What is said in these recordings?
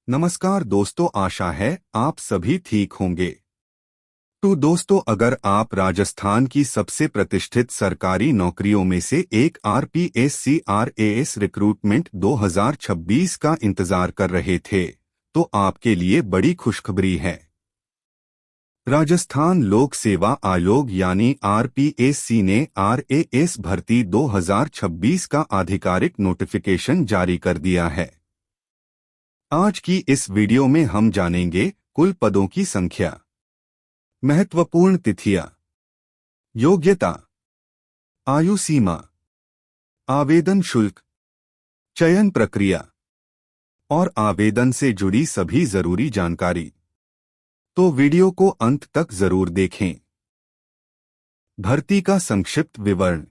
नमस्कार दोस्तों, आशा है आप सभी ठीक होंगे। तो दोस्तों, अगर आप राजस्थान की सबसे प्रतिष्ठित सरकारी नौकरियों में से एक आरपीएससी आरएएस रिक्रूटमेंट 2026 का इंतजार कर रहे थे, तो आपके लिए बड़ी खुशखबरी है। राजस्थान लोक सेवा आयोग यानी आरपीएससी ने आरएएस भर्ती 2026 का आधिकारिक नोटिफिकेशन जारी कर दिया है। आज की इस वीडियो में हम जानेंगे कुल पदों की संख्या, महत्वपूर्ण तिथियां, योग्यता, आयु सीमा, आवेदन शुल्क, चयन प्रक्रिया और आवेदन से जुड़ी सभी जरूरी जानकारी। तो वीडियो को अंत तक जरूर देखें। भर्ती का संक्षिप्त विवरण।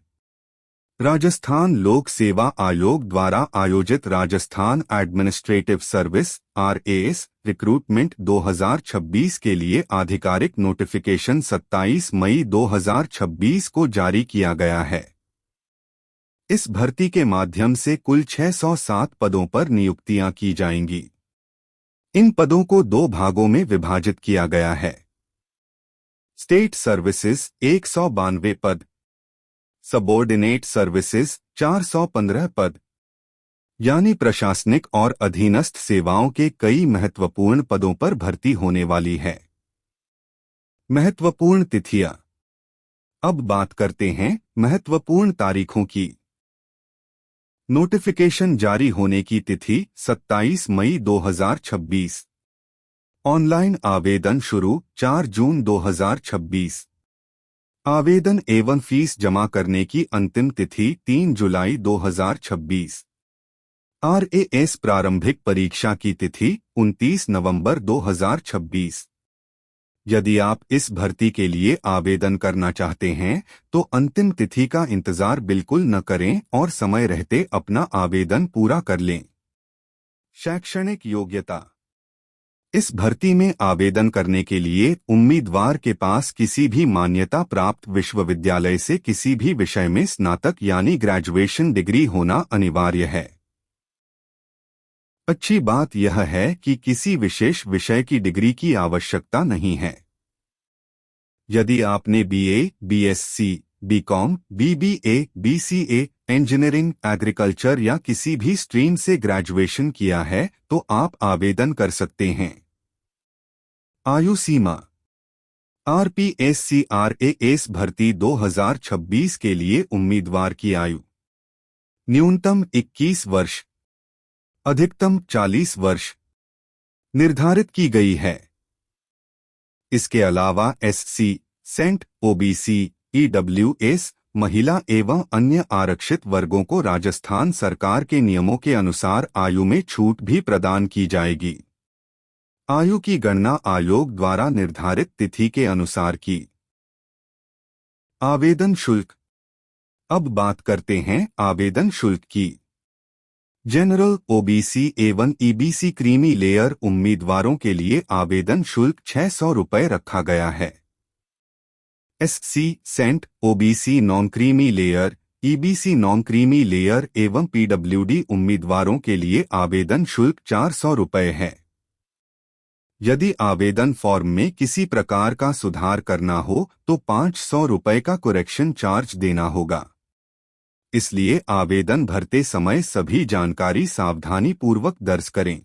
राजस्थान लोक सेवा आयोग द्वारा आयोजित Rajasthan administrative service RAS recruitment 2026 के लिए आधिकारिक नोटिफिकेशन 27 मई 2026 को जारी किया गया है। इस भर्ती के माध्यम से कुल 607 पदों पर नियुक्तियां की जाएंगी। इन पदों को दो भागों में विभाजित किया गया है। स्टेट सर्विसेज 192 पद, सबॉर्डिनेट सर्विसेज 415 पद, यानी प्रशासनिक और अधीनस्थ सेवाओं के कई महत्वपूर्ण पदों पर भर्ती होने वाली है। महत्वपूर्ण तिथियां। अब बात करते हैं महत्वपूर्ण तारीखों की। नोटिफिकेशन जारी होने की तिथि 27 मई 2026। ऑनलाइन आवेदन शुरू 4 जून 2026। आवेदन एवं फीस जमा करने की अंतिम तिथि 3 जुलाई 2026। आरएएस प्रारंभिक परीक्षा की तिथि 29 नवंबर 2026। यदि आप इस भर्ती के लिए आवेदन करना चाहते हैं तो अंतिम तिथि का इंतजार बिल्कुल न करें और समय रहते अपना आवेदन पूरा कर लें। शैक्षणिक योग्यता। इस भर्ती में आवेदन करने के लिए उम्मीदवार के पास किसी भी मान्यता प्राप्त विश्वविद्यालय से किसी भी विषय में स्नातक यानी ग्रेजुएशन डिग्री होना अनिवार्य है। अच्छी बात यह है कि किसी विशेष विषय की डिग्री की आवश्यकता नहीं है। यदि आपने BA, BSc, BCom, BBA, BCA, engineering, agriculture या किसी भी स्ट्रीम से ग्रेजुएशन किया है तो आप आवेदन कर सकते हैं। आयु सीमा। आरपीएससी आरएएस भर्ती 2026 के लिए उम्मीदवार की आयु न्यूनतम 21 वर्ष, अधिकतम 40 वर्ष निर्धारित की गई है। इसके अलावा एससी, सेंट, ओबीसी, ईडब्ल्यूएस, महिला एवं अन्य आरक्षित वर्गों को राजस्थान सरकार के नियमों के अनुसार आयु में छूट भी प्रदान की जाएगी। आयु की गणना आयोग द्वारा निर्धारित तिथि के अनुसार की। आवेदन शुल्क। अब बात करते हैं आवेदन शुल्क की। जनरल, ओबीसी एवं ईबीसी क्रीमी लेयर उम्मीदवारों के लिए आवेदन शुल्क 600 रुपये रखा गया है। SC, ST, OBC non creamy layer, EBC non creamy layer एवं पीडब्ल्यूडी उम्मीदवारों के लिए आवेदन शुल्क 400 रुपये है। यदि आवेदन फॉर्म में किसी प्रकार का सुधार करना हो तो 500 रुपये का करेक्शन चार्ज देना होगा। इसलिए आवेदन भरते समय सभी जानकारी सावधानी पूर्वक दर्ज करें।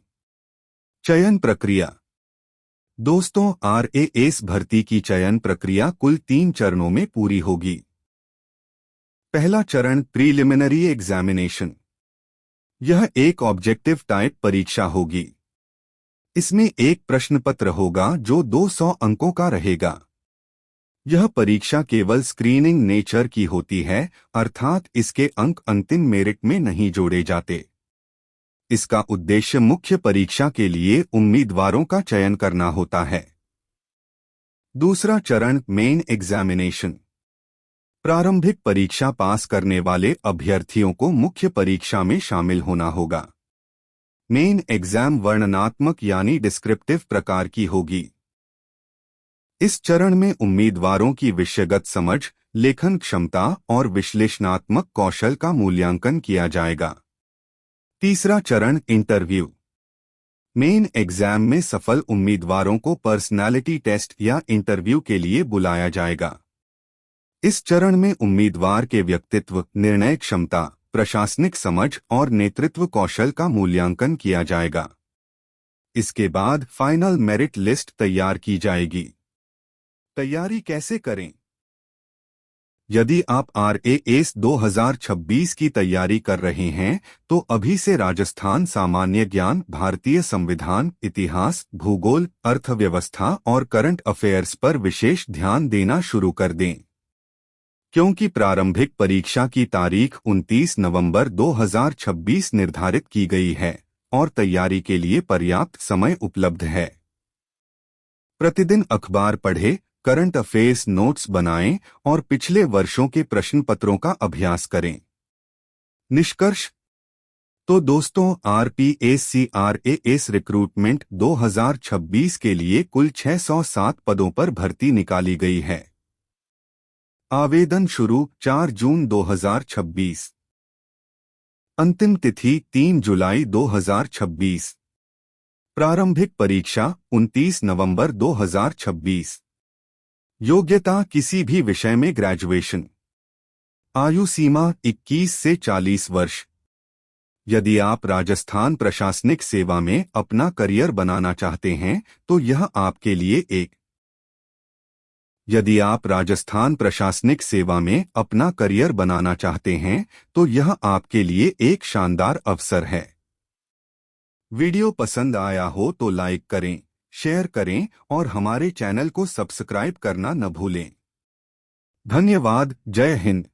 चयन प्रक्रिया। दोस्तों, आरएएस भर्ती की चयन प्रक्रिया कुल 3 चरणों में पूरी होगी। पहला चरण प्रीलिमिनरी एग्जामिनेशन। यह एक ऑब्जेक्टिव टाइप परीक्षा होगी। इसमें एक प्रश्न पत्र होगा जो 200 अंकों का रहेगा। यह परीक्षा केवल स्क्रीनिंग नेचर की होती है, अर्थात इसके अंक अंतिम मेरिट में नहीं जोड़े जाते। इसका उद्देश्य मुख्य परीक्षा के लिए उम्मीदवारों का चयन करना होता है। दूसरा चरण मेन एग्जामिनेशन। प्रारंभिक परीक्षा पास करने वाले अभ्यर्थियों को मुख्य परीक्षा में शामिल होना होगा। मेन एग्जाम वर्णनात्मक यानी डिस्क्रिप्टिव प्रकार की होगी। इस चरण में उम्मीदवारों की विषयगत समझ, लेखन क्षमता और विश्लेषणात्मक कौशल का मूल्यांकन किया जाएगा। तीसरा चरण इंटरव्यू। मेन एग्जाम में सफल उम्मीदवारों को पर्सनालिटी टेस्ट या इंटरव्यू के लिए बुलाया जाएगा। इस चरण में उम्मीदवार के व्यक्तित्व, निर्णय क्षमता, प्रशासनिक समझ और नेतृत्व कौशल का मूल्यांकन किया जाएगा। इसके बाद फाइनल मेरिट लिस्ट तैयार की जाएगी। तैयारी कैसे करें? यदि आप RAS 2026 की तैयारी कर रहे हैं तो अभी से राजस्थान सामान्य ज्ञान, भारतीय संविधान, इतिहास, भूगोल, अर्थव्यवस्था और करंट अफेयर्स पर विशेष ध्यान देना शुरू कर दें। क्योंकि प्रारंभिक परीक्षा की तारीख 29 नवंबर 2026 निर्धारित की गई है और तैयारी के लिए पर्याप्त समय उपलब्ध है। प्रतिदिन अखबार पढ़ें, करंट अफेयर्स नोट्स बनाएं और पिछले वर्षों के प्रश्न पत्रों का अभ्यास करें। निष्कर्ष तो दोस्तों, RPSC-RAS रिक्रूटमेंट 2026 के लिए कुल 607 पदों पर भर्ती निकाली गई है। आवेदन शुरू 4 जून 2026। अंतिम तिथि 3 जुलाई 2026। प्रारंभिक परीक्षा 29 नवंबर 2026। योग्यता किसी भी विषय में ग्रेजुएशन। आयु सीमा 21 से 40 वर्ष। यदि आप राजस्थान प्रशासनिक सेवा में अपना करियर बनाना चाहते हैं तो यह आपके लिए एक यदि आप राजस्थान प्रशासनिक सेवा में अपना करियर बनाना चाहते हैं तो यह आपके लिए एक शानदार अवसर है। वीडियो पसंद आया हो तो लाइक करें, शेयर करें और हमारे चैनल को सब्सक्राइब करना न भूलें। धन्यवाद। जय हिंद।